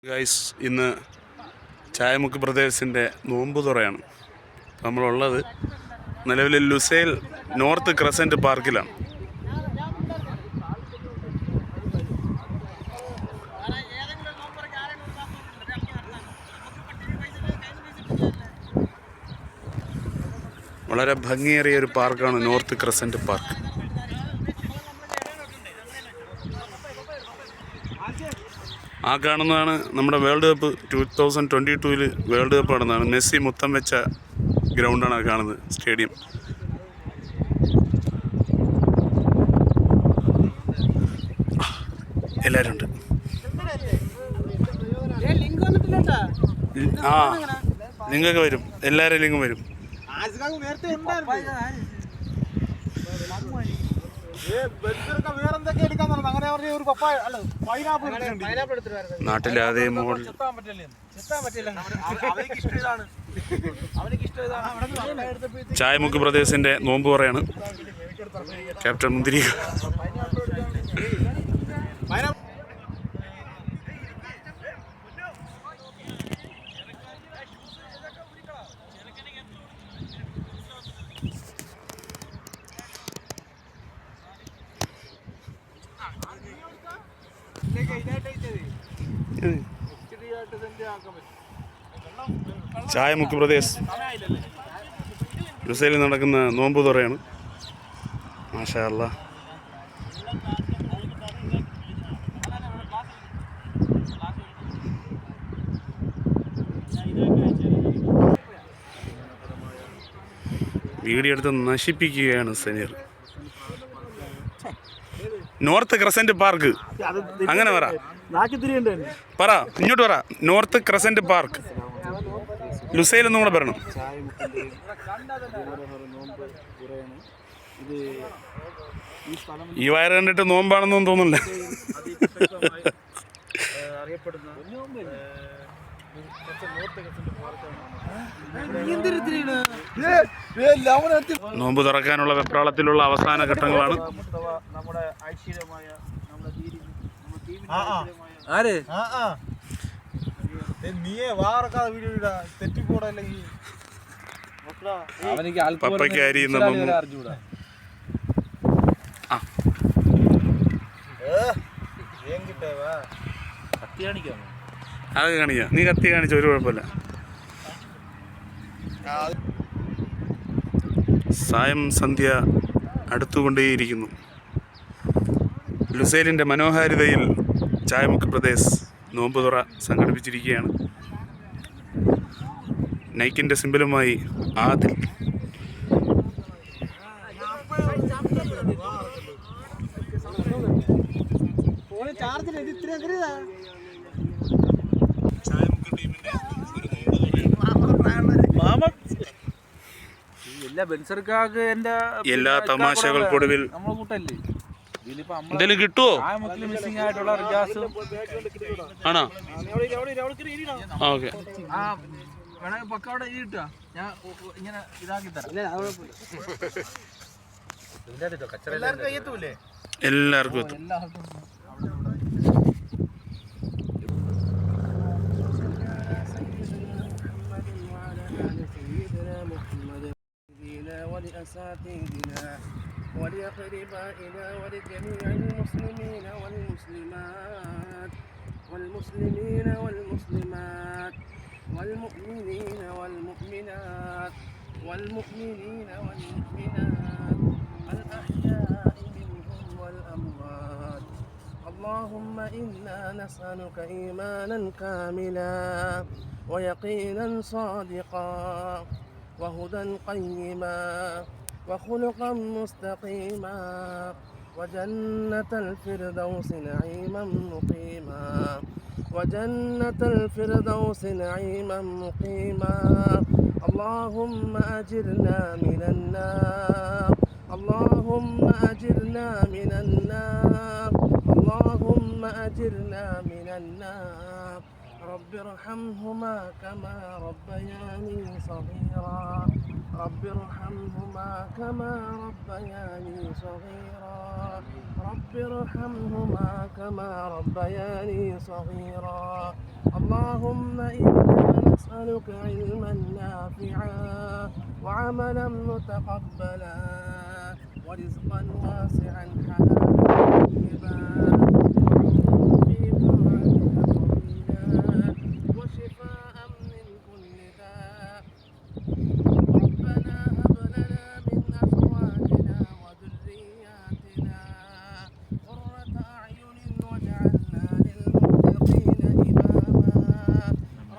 Guys, ഇന്ന് ചായമുക്ക് ബ്രദേഴ്സിൻ്റെ നോമ്പ് തുറയാണ്. നമ്മളുള്ളത് നിലവിൽ ലുസൈൽ നോർത്ത് ക്രസൻറ്റ് പാർക്കിലാണ്. വളരെ ഭംഗിയേറിയ ഒരു പാർക്കാണ് നോർത്ത് ക്രസൻറ്റ് പാർക്ക്. ആ കാണുന്നതാണ് നമ്മുടെ വേൾഡ് കപ്പ് 2022 വേൾഡ് കപ്പ് നടന്നതാണ്. മെസ്സി മുത്തം വെച്ച ഗ്രൗണ്ടാണ് ആ കാണുന്നത്, സ്റ്റേഡിയം. എല്ലാവരും ഉണ്ട്. ആ, ലിങ്കൊക്കെ വരും, എല്ലാവരും ലിങ്കും വരും. നാട്ടിലെ അതേ മോഡൽ ചായമുക്ക് ബ്രദേഴ്സിന്റെ നോമ്പ് പറയാണ് ക്യാപ്റ്റൻ മുന്തിരി. ചായമുക്ക് ബ്രദേഴ്സ് ലുസൈലിൽ നടക്കുന്ന നോമ്പ് തുറയാണ്. മാഷാ അല്ലാഹ്. വീഡിയോ എടുത്ത് നശിപ്പിക്കുകയാണ് സനീർ. നോർത്ത് ക്രസൻറ്റ് പാർക്ക്, അങ്ങനെ പറ, ഇങ്ങോട്ട് പറ. നോർത്ത് ക്രസൻറ്റ് പാർക്ക് ലുസൈൽ എന്നും കൂടെ പറയണം. ഈ വയറ് കണ്ടിട്ട് നോമ്പാണെന്നൊന്നും തോന്നില്ല. നോമ്പ് തുറക്കാനുള്ള വെപ്രാളത്തിലുള്ള അവസാന ഘട്ടങ്ങളാണ്. പപ്പയ്ക്ക് അരിയുന്ന അത് കാണിക്കാം. നീ കത്തി കാണിച്ച ഒരു കുഴപ്പമില്ല. സായം സന്ധ്യ അടുത്തുകൊണ്ടേയിരിക്കുന്നു. ലുസൈലിൻ്റെ മനോഹാരിതയിൽ ചായമുക്ക് ബ്രദേഴ്സ് നോമ്പ് തുറ സംഘടിപ്പിച്ചിരിക്കുകയാണ്. നൈക്കിൻ്റെ സിമ്പലുമായി ആദിൽ. എല്ലാ തമാശകൾക്കൊടുവിൽ എന്തെങ്കിലും കിട്ടുമോ? ആണോ? ഓക്കെ. എല്ലാവർക്കും എത്തും. ولأساتذتنا ولأقربائنا ولجميع المسلمين والمسلمات والمسلمين والمسلمات والمؤمنين والمؤمنات والمؤمنين والمؤمنات الأحياء منهم والأموات. اللهم إنا نسألك إيمانا كاملا ويقينا صادقا وهدى قيما وخلقا مستقيما وجنة الفردوس نعيما مقيما وجنة الفردوس نعيما مقيما. اللهم أجرنا من النار اللهم أجرنا من النار اللهم أجرنا من النار. رب ارحمهما كما ربياني صغيرا رب ارحمهما كما ربياني صغيرا رب ارحمهما كما ربياني صغيرا اللهم إنا نسألك علما نافعا وعملا متقبلا ورزقا واسعا حلالا طيبا وعمرا في طاعتك طويلا وشفاء من كل داء. ربنا هب لنا من أزواجنا وذرياتنا قرة أعين واجعلنا للمتقين إماما.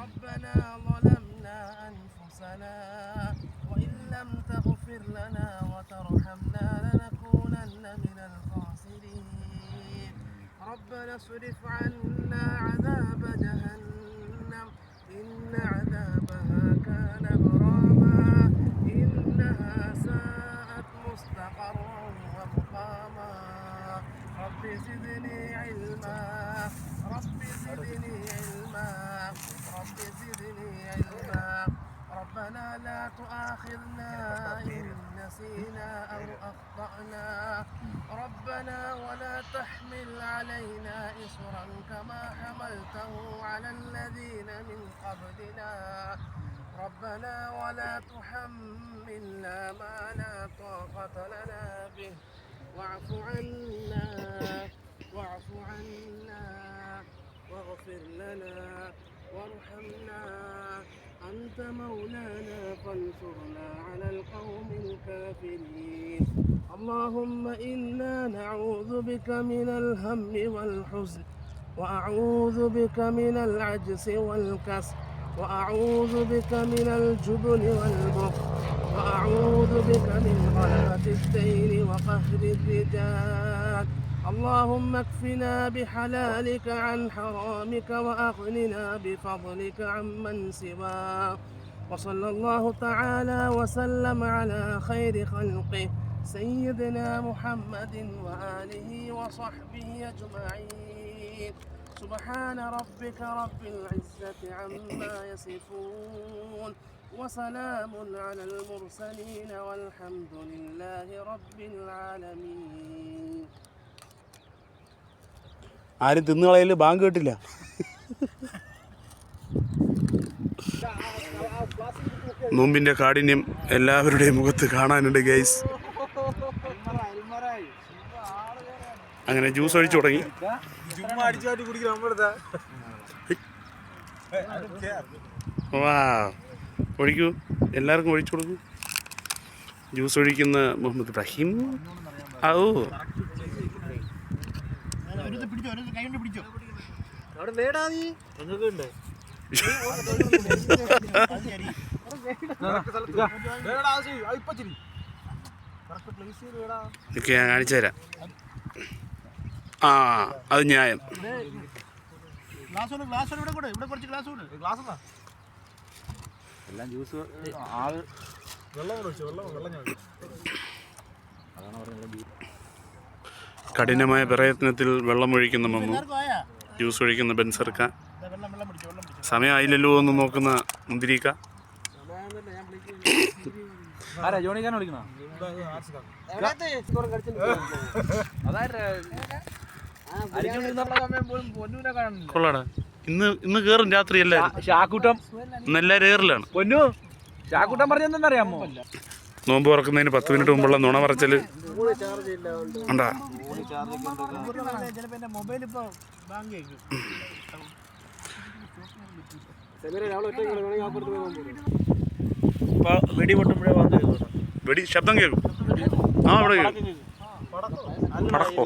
ربنا ظلمنا أنفسنا وإن لم تغفر لنا وترحمنا لنكونن من الخاسرين. ربنا اصرف عنا عذاب جهنم إن عذابها كان غراما إنها ساءت مستقرا ومقاما. رب زدني علما رب زدني علما رب زدني علما. ربنا لا تؤاخذنا إن نسينا أو أخطأنا. ربنا ولا تحمل علينا إصرا كما حملته على الذين من قبلنا. ربنا ولا تحملنا ما لا طاقة لنا به واعف عنا واغفر لنا وارحمنا. أنت مولانا فانصرنا على القوم الكافرين. اللهم إنا نعوذ بك من الهم والحزن وأعوذ بك من العجز والكسل وأعوذ بك من الجبن والبخل وأعوذ بك من غلبة الدين وقهر الرجال. اللهم اكفنا بحلالك عن حرامك وأغننا بفضلك عمن سواك. وصلى الله تعالى وسلم على خير خلقه سيدنا محمد وآله وصحبه أجمعين. سبحان ربك رب العزة عما يصفون وسلام على المرسلين والحمد لله رب العالمين. ആരും തിന്നുകളയിൽ ബാങ്ക് കേട്ടില്ല. നോമ്പിൻ്റെ കാഠിന്യം എല്ലാവരുടെയും മുഖത്ത് കാണാനുണ്ട് ഗൈസ്. അങ്ങനെ ജ്യൂസ് ഒഴിച്ചു തുടങ്ങി. വാ ഒഴിക്കൂ, എല്ലാവർക്കും ഒഴിച്ചു കൊടുക്കൂ. ജ്യൂസ് ഒഴിക്കുന്ന മുഹമ്മദ് ഇബ്രാഹിം. ഓ ഒക്കെ ഞാൻ കാണിച്ചു തരാം. ആ അത് ന്യായം. കഠിനമായ പ്രയത്നത്തിൽ വെള്ളമൊഴിക്കുന്ന മമ്മു, ജ്യൂസ് ഒഴിക്കുന്ന ബെൻസർക്ക, സമയമായില്ലല്ലോ എന്ന് നോക്കുന്ന മുന്തിരിക്ക. കൊള്ളാടാ. ഇന്ന് കേറും രാത്രി എല്ലാരും. ഇന്നെല്ലാരും ഏറിലാണ്. പറഞ്ഞറിയാമോ? നോമ്പ് തുറക്കുന്നതിന് 10 മിനിറ്റ് മുമ്പുള്ള നുണ പറച്ചല് ഉണ്ടാ. വെടി ശബ്ദം കേൾക്കും. ആ ഇവിടെ കേൾക്കും. പടക്കോ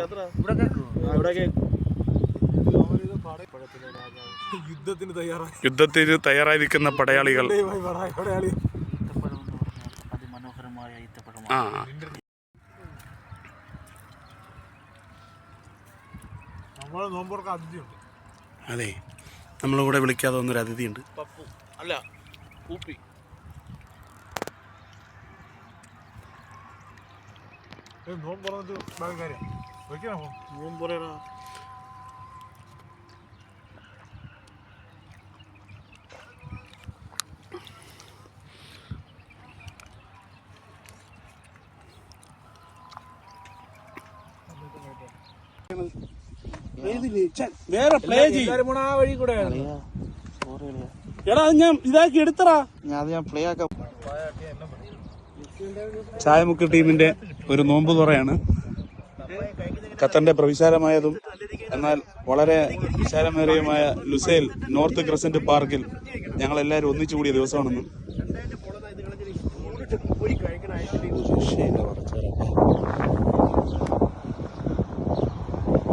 യുദ്ധത്തിന് തയ്യാറായി നിൽക്കുന്ന പടയാളികൾ. ആ അതെ, നമ്മളിവിടെ വിളിക്കാതെ വന്നൊരു അതിഥിയുണ്ട്. അല്ല കൂപ്പി. വേറെ പ്ലേ ചെയ്യും. ആ വഴി കൂടെ എടാ അത് ഞാൻ ഇതാക്കി എടുത്തടാ. ഞാൻ പ്ലേ ആക്കാം. ചായമുക്ക് ടീമിന്റെ ഒരു നോമ്പ് തുറയാണ്. ഖത്തറിന്റെ പ്രവിശാലമായതും എന്നാൽ വളരെ വിശാലമേറിയതുമായ ലുസൈൽ നോർത്ത് ക്രസന്റ് പാർക്കിൽ ഞങ്ങളെല്ലാവരും ഒന്നിച്ചു കൂടിയ ദിവസമാണെന്ന്.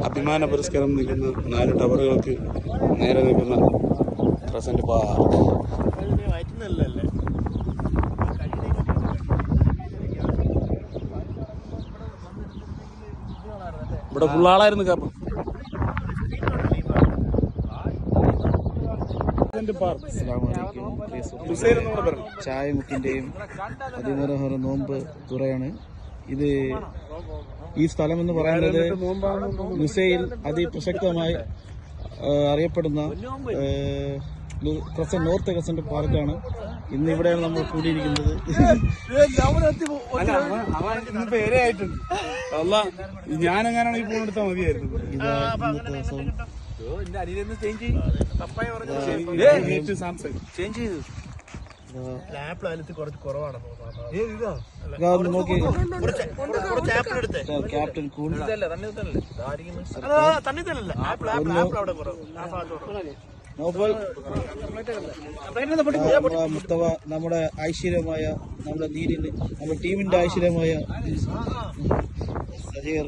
അഭിമാന പുരസ്കാരം നിൽക്കുന്ന 4 ടവറുകൾക്ക് നേരെ നിൽക്കുന്ന ക്രസന്റ് പാർക്ക്. ഇവിടെ ഫുള്ളാളായിരുന്നു കാരണം. ചായമുക്കിന്റെയും അതിമനോഹര നോമ്പ് തുറയാണ് ഇത്. ഈ സ്ഥലം എന്ന് പറയുന്നത് ലുസൈൽ അതിപ്രസക്തമായി അറിയപ്പെടുന്ന നോർത്ത് ക്രസന്റ് പാർക്കാണ്. ഇന്ന് ഇവിടെയാണ് നമ്മൾ കൂടിയിരിക്കുന്നത്. ഞാനെങ്ങാനാണ് ഈ ഫോൺ എടുത്താൽ മതിയായിരുന്നു. ഇത് ഇന്നത്തെ ദിവസം നോക്കി ക്യാപ്റ്റൻ കൂൾ നോബൽ മുത്തവ നമ്മുടെ ഐശ്വര്യമായ നമ്മുടെ നീരിന് നമ്മുടെ ടീമിന്റെ ഐശ്വര്യമായ സജീർ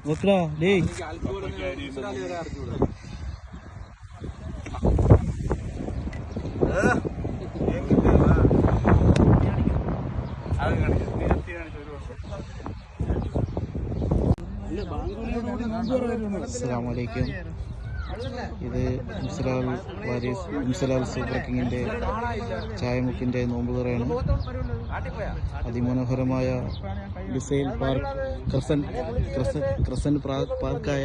നോക്കടാ ഡേ അസ്സലാമലൈക്കും. ഇത് ഇംസലാൽ സൂപ്പർ കിങ്ങിന്റെ ചായമുക്കിന്റെ നോമ്പ് തുറയാണ്. അതിമനോഹരമായ ലുസൈൽ പാർക്ക് ക്രസന്റ് പാർക്കായ